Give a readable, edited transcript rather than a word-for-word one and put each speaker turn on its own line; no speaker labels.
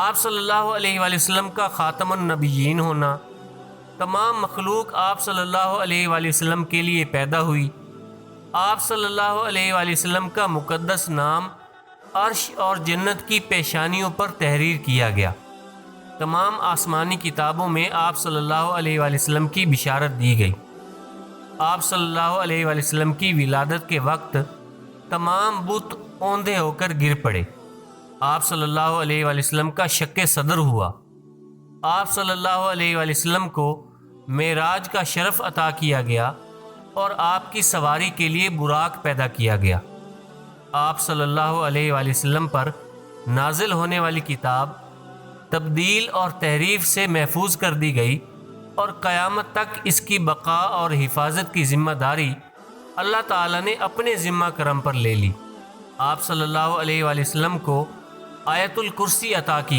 आप सल्लल्लाहु अलैहि वसल्लम का ख़ातमुन नबिय्यीन होना, तमाम मखलूक आप सल्लल्लाहु अलैहि वसल्लम के लिए पैदा हुई। आप सल्लल्लाहु अलैहि वसल्लम का मुक़द्दस नाम अर्श और जन्नत की पेशानियों पर तहरीर किया गया। तमाम आसमानी किताबों में आप सल्लल्लाहु अलैहि वसल्लम की बिशारत दी गई। आप सल्लल्लाहु अलैहि वसल्लम की विलादत के वक्त तमाम बुत औंधे होकर गिर पड़े। आप सल्लल्लाहु अलैहि वसल्लम का शक्के सदर हुआ। आप सल्लल्लाहु अलैहि वसल्लम को मेराज का शरफ अता किया गया और आपकी सवारी के लिए बुराक पैदा किया गया। आप सल्लल्लाहु अलैहि वसल्लम पर नाजिल होने वाली किताब तब्दील और तहरीफ से महफूज कर दी गई और क़यामत तक इसकी बका और हिफाजत की ज़िम्मेदारी अल्लाह ताला ने अपने ज़िम्मा करम पर ले ली। आप सल्लल्लाहु अलैहि वसल्लम को आयतुल कुर्सी अता की